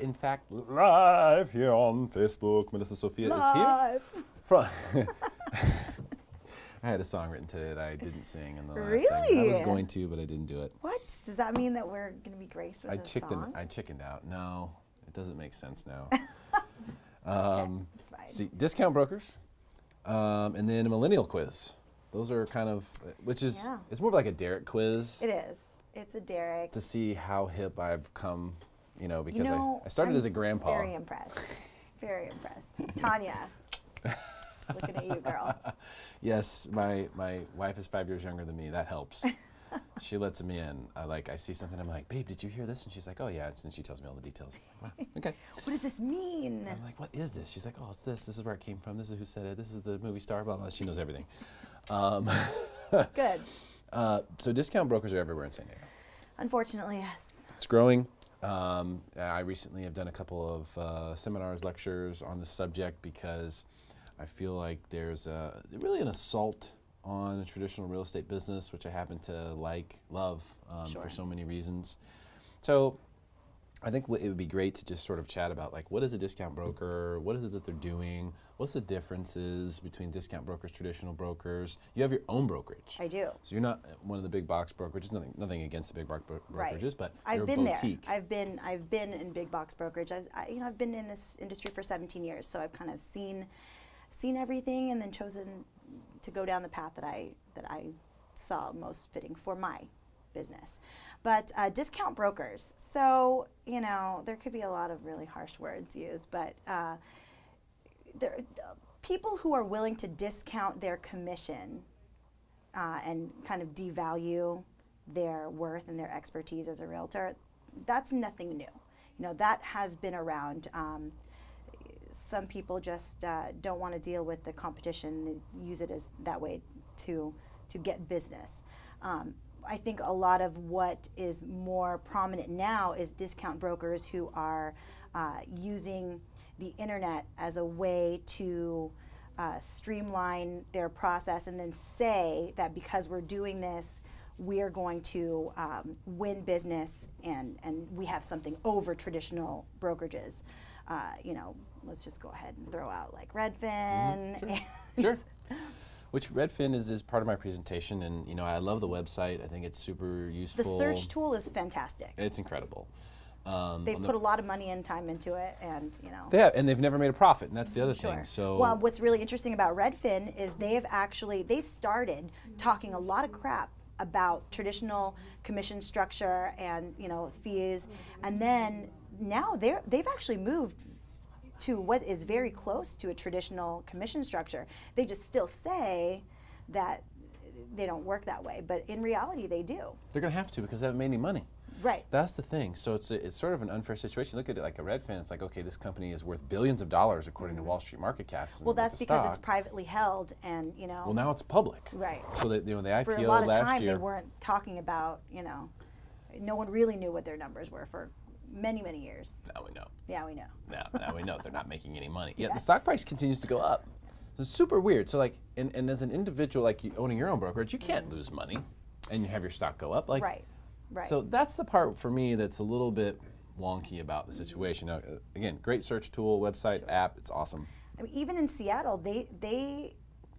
in fact, live here on Facebook. Melissa Sophia is here. From I had a song written today that I didn't sing in the last segment. I was going to, but I didn't do it. What? Does that mean that we're going to be graced with a song? I chickened out. No, it doesn't make sense now. It's fine. See, discount brokers, and then a millennial quiz. Those are kind of, which is, it's more of like a Derek quiz. It is. It's a Derek. To see how hip I've come, you know, because I started as a grandpa. Very impressed. Very impressed. Tanya, looking at you, girl. Yes, my wife is 5 years younger than me. That helps. She lets me in. I see something, I'm like, babe, did you hear this? And she's like, oh yeah. And then she tells me all the details. I'm like, wow, okay. What does this mean? I'm like, what is this? She's like, oh, it's this. This is where it came from. This is who said it. This is the movie star. Blah, blah. She knows everything. Good. So discount brokers are everywhere in San Diego. Unfortunately, yes. It's growing. I recently have done a couple of seminars, lectures on the subject because I feel like there's really an assault on a traditional real estate business, which I happen to love for so many reasons. So I think it would be great to just sort of chat about like, what is a discount broker? What is it that they're doing? What's the differences between discount brokers, traditional brokers? You have your own brokerage. I do. So you're not one of the big box brokerages. Nothing against the big box brokerages, but I've you're been a boutique. there. I've been in big box brokerage. I've been in this industry for 17 years, so I've kind of seen everything, and then chosen to go down the path that I saw most fitting for my business. But discount brokers. So there could be a lot of really harsh words used, but there people who are willing to discount their commission and kind of devalue their worth and their expertise as a realtor. That's nothing new. That has been around. Some people just don't want to deal with the competition and use it as that way to get business. I think a lot of what is more prominent now is discount brokers who are using the internet as a way to streamline their process and then say that because we're doing this, we are going to win business and we have something over traditional brokerages. Let's just go ahead and throw out like Redfin. Mm-hmm. Sure. Which Redfin is part of my presentation, and I love the website. I think it's super useful. The search tool is fantastic. It's incredible. They've put a lot of money and time into it, and They have, and they've never made a profit, and that's the other thing. So well, what's really interesting about Redfin is they started talking a lot of crap about traditional commission structure and fees, and then now they've actually moved to what is very close to a traditional commission structure. They just still say that they don't work that way, but in reality they do. They're going to have to because they haven't made any money. Right. That's the thing. So it's sort of an unfair situation. Look at it like a Redfin. It's like, okay, this company is worth billions of dollars according to Wall Street market caps. Well, that's because it's privately held, and Well, now it's public. Right. So that the IPO for a lot of last time year, they weren't talking about no one really knew what their numbers were for many years. Now we know. Yeah, we know. Now we know they're not making any money. Yet the stock price continues to go up. So it's super weird. So like, and as an individual, like you owning your own brokerage, you can't lose money, and you have your stock go up. Like, right. So that's the part for me that's a little bit wonky about the situation. Now, again, great search tool, website, app. It's awesome. I mean, even in Seattle, they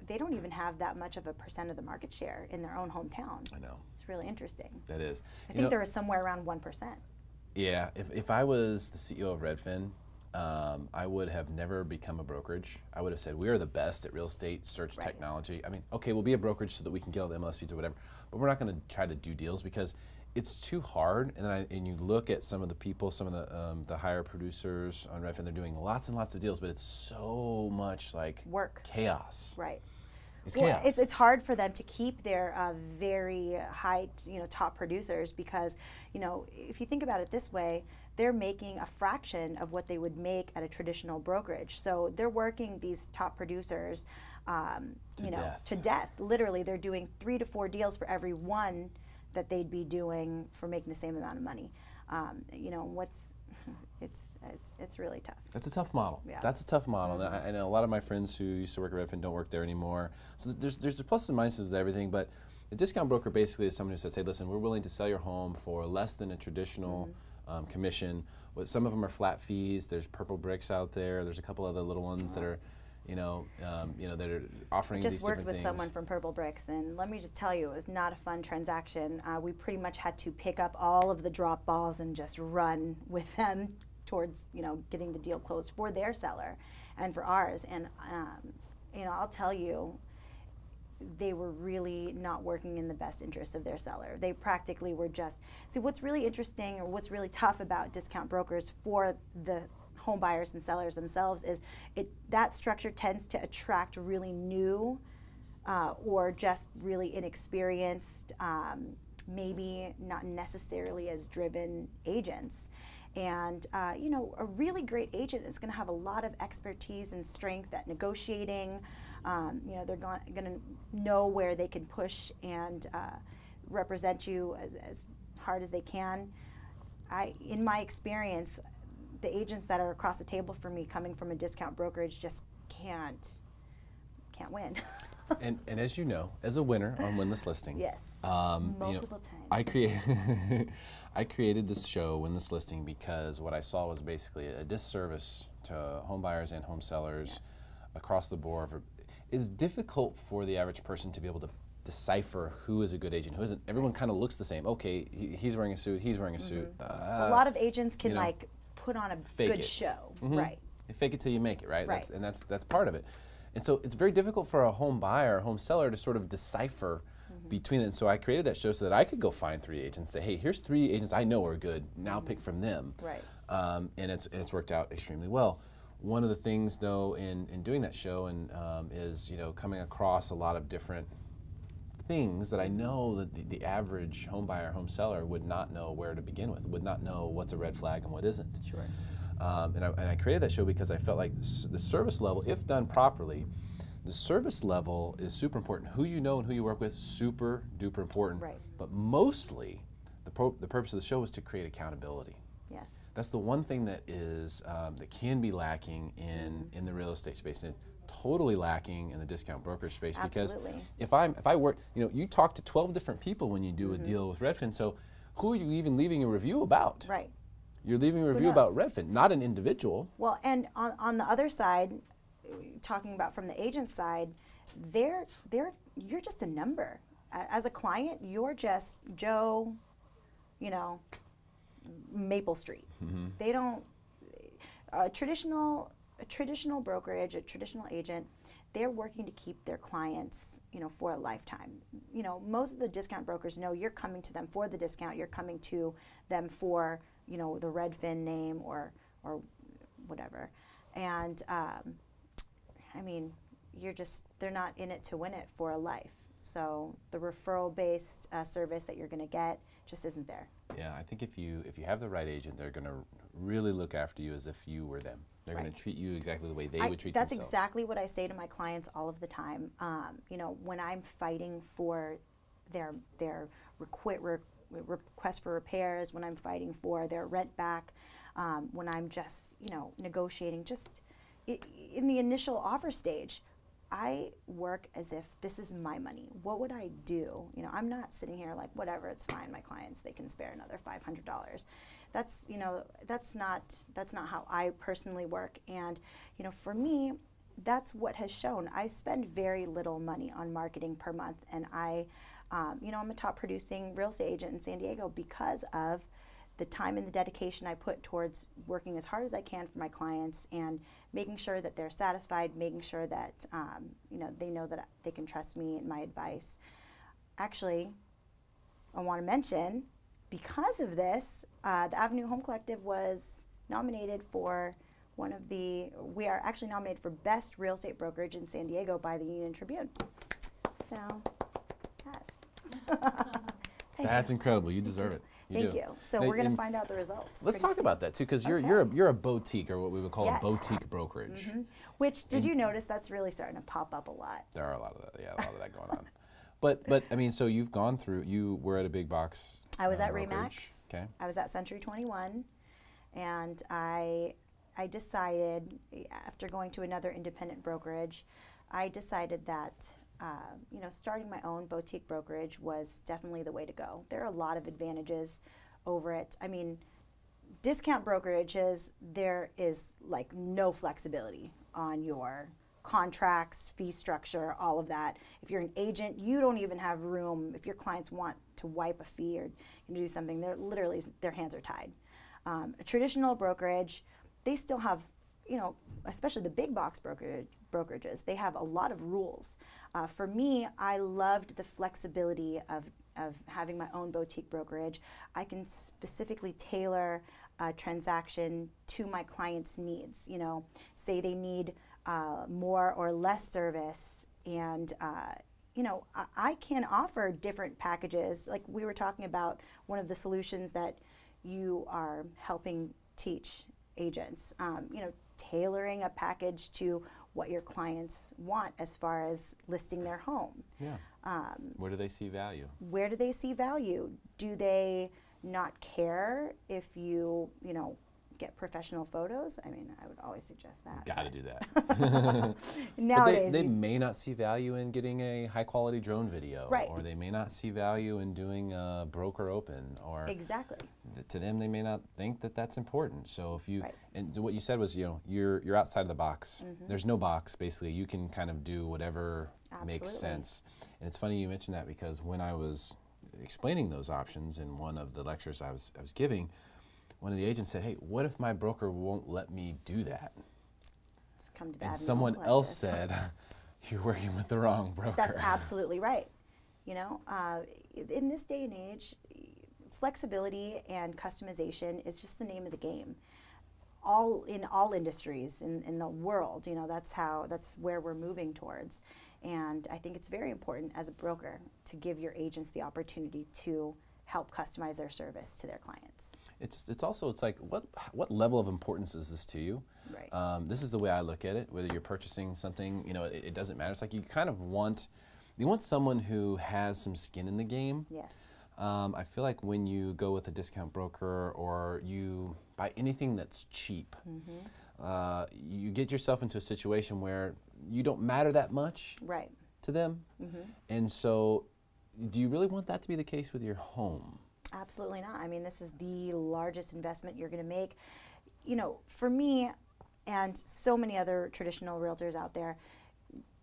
don't even have that much of a % of the market share in their own hometown. I know. It's really interesting. That is. I think there was somewhere around 1%. Yeah, if I was the CEO of Redfin, I would have never become a brokerage. I would have said, we are the best at real estate search technology. I mean, okay, we'll be a brokerage so that we can get all the MLS feeds or whatever, but we're not going to try to do deals because it's too hard. And then you look at some of the people, some of the higher producers on Redfin, they're doing lots and lots of deals, but it's so much like work, chaos. Right. It's chaos. It's hard for them to keep their very high, top producers because, if you think about it this way, they're making a fraction of what they would make at a traditional brokerage. So they're working these top producers, to death. Literally, they're doing 3 to 4 deals for every one that they'd be doing for making the same amount of money. It's really tough. That's a tough model. Yeah. That's a tough model. I know a lot of my friends who used to work at Redfin don't work there anymore. So there's the pluses and minuses of everything, but the discount broker basically is someone who says, hey, listen, we're willing to sell your home for less than a traditional commission. Some of them are flat fees. There's Purple Bricks out there. There's a couple other little ones that are, that are offering these different things. Just worked with someone from Purple Bricks, and let me just tell you, it was not a fun transaction. We pretty much had to pick up all of the drop balls and just run with them towards, getting the deal closed for their seller and for ours. And, I'll tell you, they were really not working in the best interest of their seller. They practically were just, see, what's really interesting or what's really tough about discount brokers for the home buyers and sellers themselves is that structure tends to attract really new or just really inexperienced, maybe not necessarily as driven agents. And a really great agent is going to have a lot of expertise and strength at negotiating. They're going to know where they can push and represent you as hard as they can. In my experience, the agents that are across the table from me coming from a discount brokerage just can't win. and as you know, as a winner on Win This Listing, yes, multiple times. I created this show, Win This Listing, because what I saw was basically a disservice to home buyers and home sellers across the board. It's difficult for the average person to be able to decipher who is a good agent, who isn't. Everyone kind of looks the same. Okay, he's wearing a suit, he's wearing a suit. A lot of agents can put on a good show, right? You fake it till you make it, right? Right. That's part of it. And so it's very difficult for a home buyer, home seller to sort of decipher between it. And so I created that show so that I could go find 3 agents, say, hey, here's 3 agents I know are good. Now pick from them. Right. And it's worked out extremely well. One of the things, though, in doing that show is coming across a lot of different things that I know that the average home buyer, home seller would not know where to begin with, would not know what's a red flag and what isn't. Sure. And I created that show because I felt like the service level, if done properly, the service level is super important. Who you know and who you work with, super duper important. Right. But mostly, the purpose of the show is to create accountability. Yes. That's the one thing that is that can be lacking in the real estate space, and totally lacking in the discount brokerage space. Absolutely. Because if I work, you talk to 12 different people when you do a deal with Redfin. So who are you even leaving a review about? Right. You're leaving a review about Redfin, not an individual. Well, and on the other side, talking about from the agent side, you're just a number. As a client, you're just Joe, Maple Street. They don't a traditional brokerage, a traditional agent, they're working to keep their clients, for a lifetime. Most of the discount brokers know you're coming to them for the discount. You're coming to them for, the Redfin name or whatever. And they're not in it to win it for a life. So the referral-based service that you're going to get just isn't there. Yeah, I think if you have the right agent, they're going to really look after you as if you were them. They're going to treat you exactly the way they would treat that's themselves. That's exactly what I say to my clients all of the time. When I'm fighting for their request for repairs, when I'm fighting for their rent back, when I'm just negotiating, just in the initial offer stage, I work as if this is my money. What would I do? I'm not sitting here like, whatever, it's fine. My clients, they can spare another $500. That's not how I personally work. And for me, that's what has shown. I spend very little money on marketing per month, and I'm a top producing real estate agent in San Diego because of the time and the dedication I put towards working as hard as I can for my clients and making sure that they're satisfied, making sure that they know that they can trust me and my advice. Actually, I want to mention, because of this, the Avenue Home Collective was nominated for we are actually nominated for Best Real Estate Brokerage in San Diego by the Union Tribune. So, yes. That's incredible. You deserve it. Thank you. So we're going to find out the results. Let's talk about that too, because you're a boutique, or what we would call a boutique brokerage. Which, did you notice, that's really starting to pop up a lot? There are a lot of that going on. But I mean, so you've gone through. You were at a big box. I was at brokerage. Remax. Okay. I was at Century 21, and I decided, after going to another independent brokerage, I decided that starting my own boutique brokerage was definitely the way to go. There are a lot of advantages over it. I mean, discount brokerages, there is like no flexibility on your contracts, fee structure, all of that. If you're an agent, you don't even have room. If your clients want to wipe a fee or do something, they're literally, their hands are tied. A traditional brokerage, they still have, you know, especially the big box brokerages, they have a lot of rules. For me, I loved the flexibility of having my own boutique brokerage. I can specifically tailor a transaction to my client's needs. You know, say they need more or less service, and you know, I can offer different packages. Like we were talking about, one of the solutions that you are helping teach agents, you know, tailoring a package to what your clients want as far as listing their home. Yeah. Where do they see value? Where do they see value? Do they not care if you know, get professional photos? I mean, I would always suggest that. Got to do that. Nowadays, but they may not see value in getting a high quality drone video, right. Or they may not see value in doing a broker open, or exactly. To them they may not think that that's important. So if you, right. And so what you said was, you know, you're outside of the box. There's no box, basically. You can kind of do whatever makes sense. And it's funny you mentioned that, because when I was explaining those options in one of the lectures I was giving, one of the agents said, "Hey, what if my broker won't let me do that?" It's come to that, and someone else said, "You're working with the wrong broker." That's absolutely right. You know, in this day and age, flexibility and customization is just the name of the game. In all industries in the world, you know, that's where we're moving towards. And I think it's very important as a broker to give your agents the opportunity to help customize their service to their clients. It's also, it's like, what level of importance is this to you? Right. This is the way I look at it. Whether you're purchasing something, you know, it doesn't matter. It's like you kind of want someone who has some skin in the game. Yes. I feel like when you go with a discount broker, or you buy anything that's cheap, you get yourself into a situation where you don't matter that much, right, to them. And so, do you really want that to be the case with your home? Absolutely not. I mean, this is the largest investment you're going to make. You know, for me and so many other traditional realtors out there,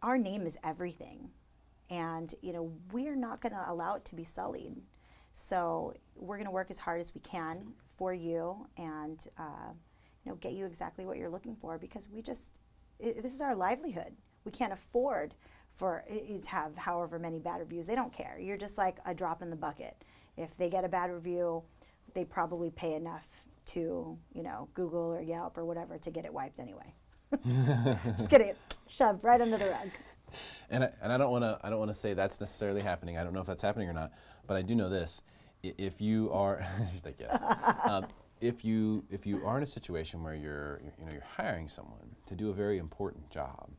our name is everything. And, you know, we're not going to allow it to be sullied. So we're going to work as hard as we can for you, and, you know, get you exactly what you're looking for, because this is our livelihood. We can't afford for it to have however many bad reviews. They don't care. You're just like a drop in the bucket. If they get a bad review, they probably pay enough to, you know, Google or Yelp or whatever to get it wiped anyway. Just get it shoved right under the rug. And I don't want to say that's necessarily happening. I don't know if that's happening or not, but I do know this: if you are, she's like, yes. If you are in a situation where you're hiring someone to do a very important job,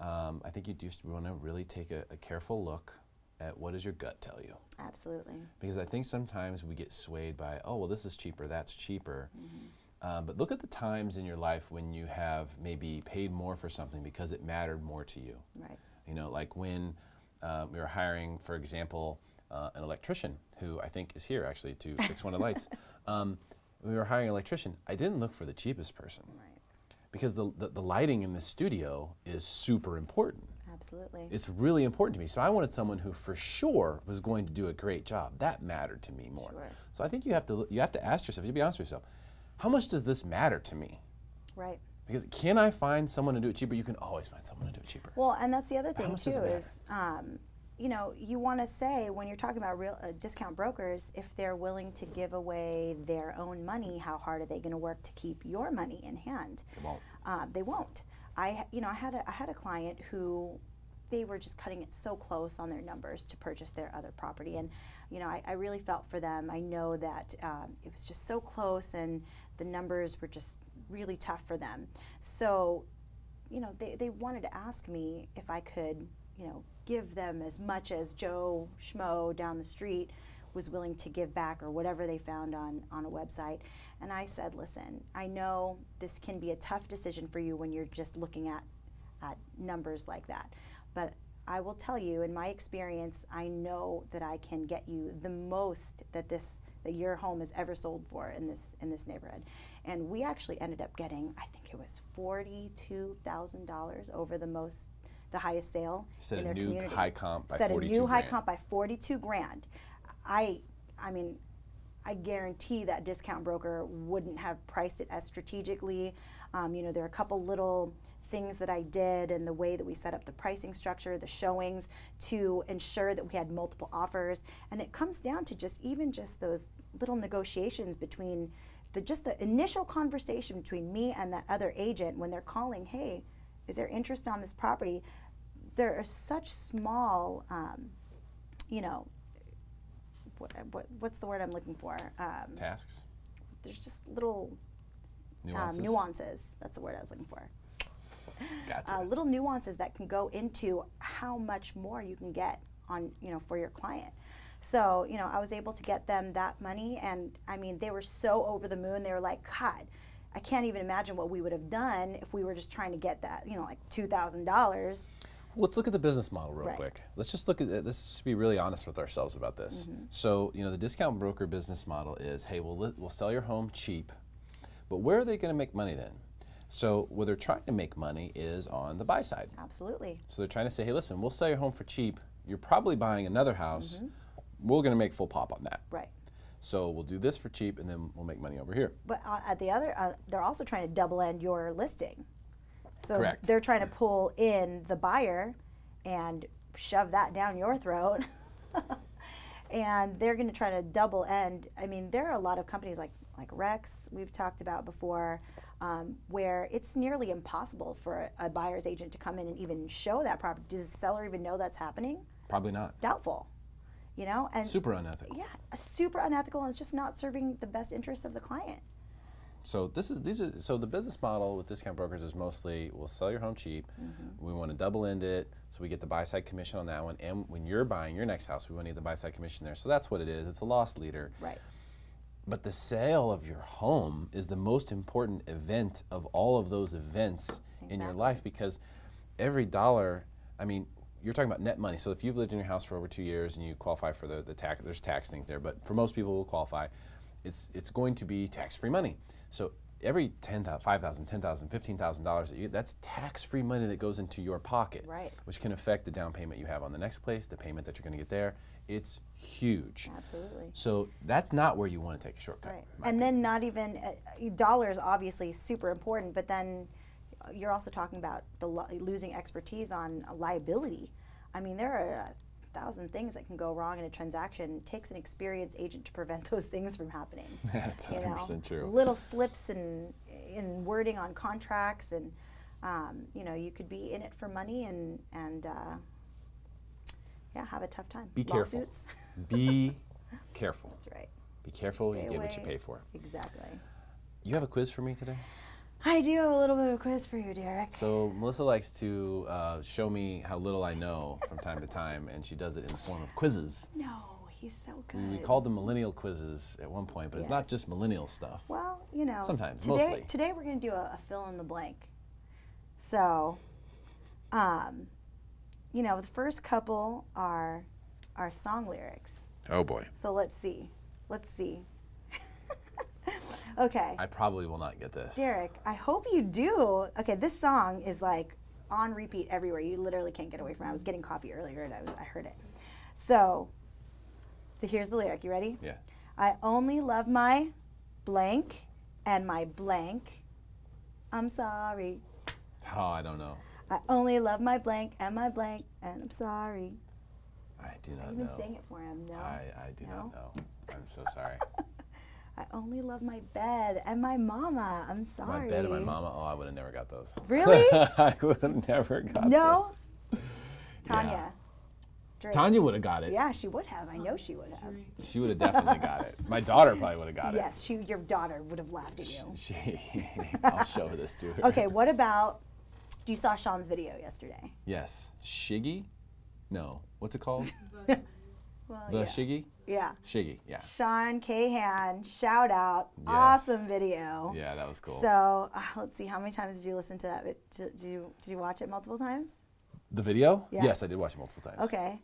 I think you just want to really take a careful look at what does your gut tell you. Absolutely. Because I think sometimes we get swayed by, oh, well, this is cheaper, that's cheaper. But look at the times in your life when you have maybe paid more for something because it mattered more to you. Right. You know, like when we were hiring, for example, an electrician who I think is here actually to fix one of the lights. We were hiring an electrician. I didn't look for the cheapest person. Right. Because the lighting in the studio is super important. Absolutely. It's really important to me. So I wanted someone who for sure was going to do a great job. That mattered to me more. Sure. So I think you have to ask yourself, you have to be honest with yourself, how much does this matter to me? Right. Because can I find someone to do it cheaper? You can always find someone to do it cheaper. Well, and that's the other thing much does too it is, you know, you want to say when you're talking about real discount brokers, if they're willing to give away their own money, how hard are they going to work to keep your money in hand? They won't. They won't. I had a client who, they were just cutting it so close on their numbers to purchase their other property, and you know, I really felt for them. I know that it was just so close, and the numbers were just really tough for them. So, you know, they wanted to ask me if I could, you know, give them as much as Joe Schmo down the street was willing to give back, or whatever they found on a website. And I said, listen, I know this can be a tough decision for you when you're just looking at numbers like that. But I will tell you, in my experience, I know that I can get you the most that this that your home has ever sold for in this neighborhood. And we actually ended up getting, I think it was $42,000 over the highest sale Set in a their new community. high comp by Set 42 a new high grand. comp by 42 grand. I mean, I guarantee that discount broker wouldn't have priced it as strategically. You know, there are a couple little things that I did and the way that we set up the pricing structure, the showings, to ensure that we had multiple offers. And it comes down to just those little negotiations between the initial conversation between me and that other agent when they're calling, hey, is there interest on this property? There are such small, you know, what's the word I'm looking for? Tasks? There's just little nuances. That's the word I was looking for. Gotcha. Little nuances that can go into how much more you can get on, you know, for your client. So, you know, I was able to get them that money, and I mean, they were so over the moon. They were like, God, I can't even imagine what we would have done if we were just trying to get that, you know, like $2,000. Let's look at the business model real Right. quick. Let's just look at let's just be really honest with ourselves about this. So, you know, the discount broker business model is, hey, we'll sell your home cheap, but where are they going to make money then? So where they're trying to make money is on the buy side. Absolutely. So they're trying to say, hey, listen, we'll sell your home for cheap. You're probably buying another house. We're going to make full pop on that. Right. So we'll do this for cheap, and then we'll make money over here. But at the other, they're also trying to double end your listing. So Correct. they're trying to pull in the buyer and shove that down your throat. And they're going to try to double end. I mean, there are a lot of companies like Rex we've talked about before, where it's nearly impossible for a buyer's agent to come in and even show that property. Does the seller even know that's happening? Probably not. Doubtful. You know, and Super unethical. yeah, super unethical, and it's just not serving the best interests of the client. So so the business model with discount brokers is mostly we'll sell your home cheap. We want to double end it, so we get the buy side commission on that one. And when you're buying your next house, we want to get the buy side commission there. So that's what it is. It's a loss leader. Right. But the sale of your home is the most important event of all of those events in your life, because every dollar, I mean, you're talking about net money. So if you've lived in your house for over 2 years and you qualify for the tax, there's tax things there, but for most people who will qualify, it's going to be tax-free money. So every $5,000, $10,000, $15,000 that's tax-free money that goes into your pocket, Right. which can affect the down payment you have on the next place, the payment that you're going to get there. It's huge. Absolutely. So that's not where you want to take a shortcut. Right. in my And opinion. then not even dollars, obviously super important, but then you're also talking about losing expertise on liability. I mean, there are 1,000 things that can go wrong in a transaction. It takes an experienced agent to prevent those things from happening. That's You 100% know, true. little slips in wording on contracts, and you know, you could be in it for money and yeah, have a tough time. Be careful. Lawsuits. Be careful. That's right. Be careful. Stay You get what you away. pay for. Exactly. You have a quiz for me today? I do have a little bit of a quiz for you, Derek. So Melissa likes to show me how little I know from time to time, and she does it in the form of quizzes. No, he's so good. We called them millennial quizzes at one point, but it's not Yes. just millennial stuff. Well, you know. Sometimes, today, mostly. Today we're going to do a fill in the blank. So, you know, the first couple are song lyrics. Oh boy. So let's see. Let's see. Okay. I probably will not get this. Derek, I hope you do. Okay, this song is like on repeat everywhere. You literally can't get away from it. I was getting coffee earlier and I heard it. So, here's the lyric. You ready? Yeah. I only love my blank and my blank. I'm sorry. Oh, I don't know. I only love my blank and I'm sorry. I do not I even know. sang it for him. No. I do No? not know. I'm so sorry. I only love my bed and my mama. I'm sorry. My bed and my mama. Oh, I would have never got those. Really? I would have never got No? those. Tanya. Yeah. Drake. Tanya would have got it. Yeah, she would have. I know she would have. She would have definitely got it. My daughter probably would have got Yes, your daughter would have laughed at you. it. I'll show her this to her. Okay, what about, you saw Sean's video yesterday? Yes. Shiggy? No. What's it called? Well, The yeah. Shiggy? Yeah. Shiggy, yeah. Sean Cahan, shout out. Yes. Awesome video. Yeah, that was cool. So let's see, how many times did you listen to that? Did you watch it multiple times? The video? Yeah. Yes, I did watch it multiple times. Okay.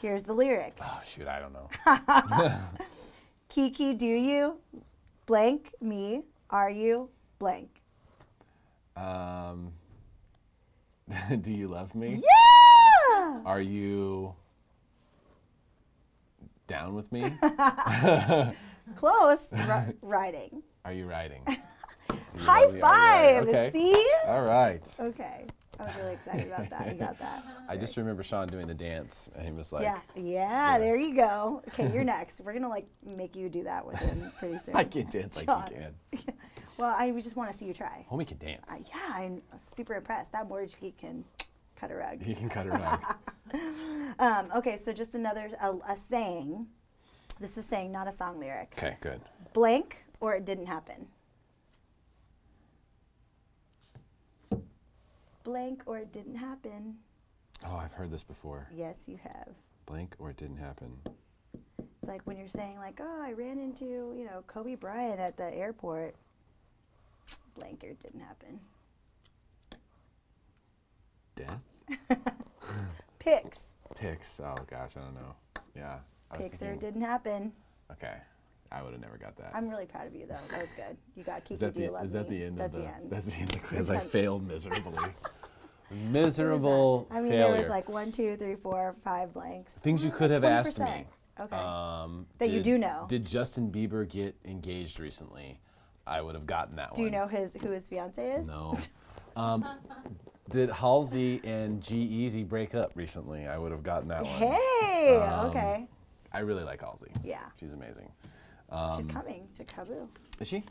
Here's the lyric. Oh, shoot, I don't know. Kiki, do you blank me? Are you blank? Do you love me? Yeah! Are you down with me? Close. Riding. Are you riding? Do you High love me? Are you five. riding? Okay. See? All right. Okay. I was really excited about that. You got that. I just remember Sean doing the dance, and he was like, Yeah. Yeah. There yes. you go. Okay, you're next. We're gonna like make you do that with him pretty soon. I can dance like Sean. you can. Well, we just want to see you try. Homie can dance. Yeah, I'm super impressed. That Mortgage Geek can cut a rug. He can cut a rug. Okay, so just another a saying. This is saying, not a song lyric. Okay, good. Blank or it didn't happen. Blank or it didn't happen. Oh, I've heard this before. Yes, you have. Blank or it didn't happen. It's like when you're saying like, oh, I ran into, you know, Kobe Bryant at the airport. Blank or it didn't happen. Death? Picks. Picks. Oh gosh, I don't know. Yeah. I was Picks or it thinking, didn't happen. okay. I would have never got that. I'm really proud of you though. That was good. You got Kiki. Is that Do you love that me? the end That's of the end. That's the end of the quiz. We're I done. failed miserably. Miserable I mean, failure. there was like 1, 2, 3, 4, 5 blanks. Things you could have asked 20%. me. Okay. That you do know. Did Justin Bieber get engaged recently? I would have gotten that one. Do you know who his fiance is? No. Did Halsey and G-Eazy break up recently? I would have gotten that one. Hey. Okay. I really like Halsey. Yeah. She's amazing. She's coming to Kaboo. Is she?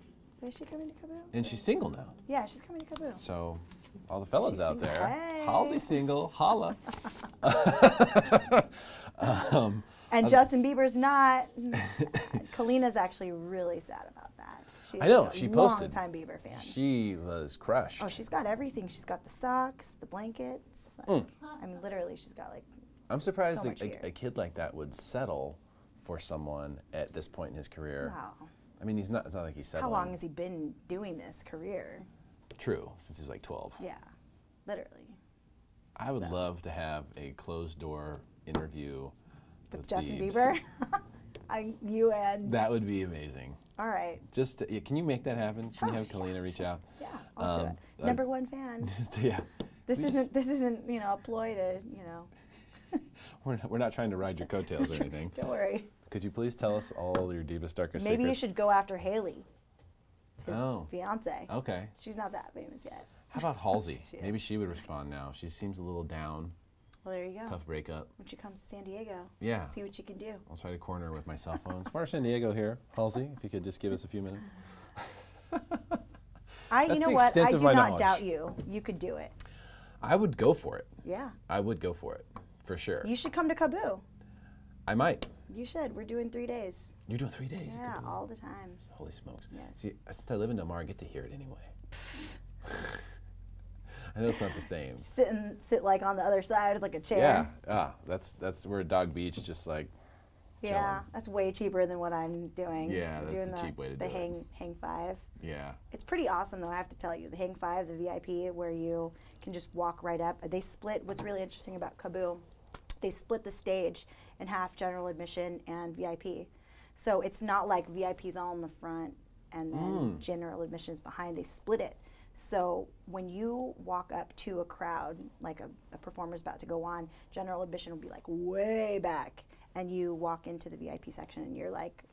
Is she coming to Kaboo? And she's single now. Yeah, she's coming to Kaboo. So, all the fellas She's out single. there, Hey. Halsey's single, holla. And Justin Bieber's not. Kalina's actually really sad about that. She's I know, a she posted. Long-time Bieber fan. She was crushed. Oh, she's got everything. She's got the socks, the blankets. Like, I mean, literally, she's got like. I'm surprised so much a gear. kid like that would settle for someone at this point in his career. Wow. I mean, it's not like he's How settling. long has he been doing this career? True, since he was like 12. Yeah, literally. I would love to have a closed door interview With Justin Biebs. Bieber? You and. That would be amazing. All right. Just to, yeah, can you make that happen? Can you have Sure, Kalina reach out? Yeah, I'll do it. Number one fan. Yeah. This We isn't you know, a ploy to, you know. We're not trying to ride your coattails or anything. Don't worry. Could you please tell us all your deepest, darkest Maybe you secrets? should go after Haley, his Oh, fiance. okay. She's not that famous yet. How about Halsey? She is. Maybe she would respond now. She seems a little down. Well, there you go. Tough breakup. When she comes to San Diego, Yeah. see what you can do. I'll try to corner her with my cell phone. Smarter San Diego here. Halsey, if you could just give us a few minutes. You That's know the what? extent I of do my not knowledge. doubt you. You could do it. I would go for it. Yeah. I would go for it, for sure. You should come to Kaboo. I might. You should. We're doing 3 days. You're doing 3 days. Yeah, all the time. Holy smokes. Yes. See, since I live in Del Mar, I get to hear it anyway. I know it's not the same. Sit like on the other side like a chair. Yeah. That's we're at Dog Beach, just like Yeah, chilling. that's way cheaper than what I'm doing. Yeah, I'm that's doing the cheap way to the do it. hang 5. Yeah. It's pretty awesome though, I have to tell you. The hang 5, the VIP, where you can just walk right up. They split, what's really interesting about Kaboo, they split the stage in half general admission and VIP. So it's not like VIP's all in the front and then general admission is behind. They split it. So when you walk up to a crowd, like a performer's about to go on, general admission will be like way back, and you walk into the VIP section and you're like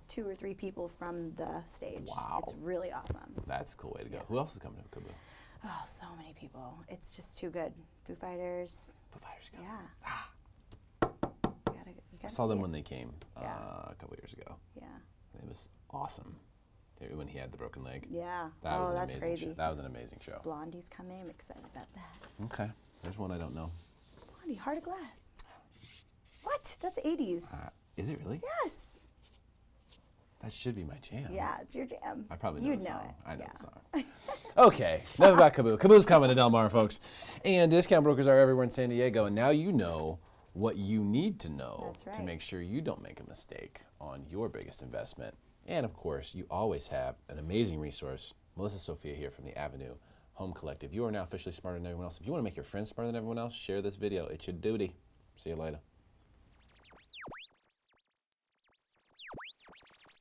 2 or 3 people from the stage. Wow. It's really awesome. That's a cool way to go. Who else is coming to Kaboo? Oh, so many people. It's just too good. Foo Fighters. Foo Fighters go. Yeah. You I saw see them it. when they came Yeah. a couple years ago. Yeah. It was awesome. When he had the broken leg. Yeah. That was an that's amazing crazy. show. That was an amazing show. Blondie's coming. I'm excited about that. Okay. There's one I don't know. Blondie, Heart of Glass. What? That's 80s. Is it really? Yes. That should be my jam. Yeah, it's your jam. I probably know You'd the song. it. I know Yeah. the song. Okay, enough about Kaboo. Kaboo's coming to Del Mar, folks. And discount brokers are everywhere in San Diego. And now you know what you need to know That's to right. make sure you don't make a mistake on your biggest investment. And of course, you always have an amazing resource. Melissa Sophia here from the Avenue Home Collective. You are now officially smarter than everyone else. If you want to make your friends smarter than everyone else, share this video. It's your duty. See you later.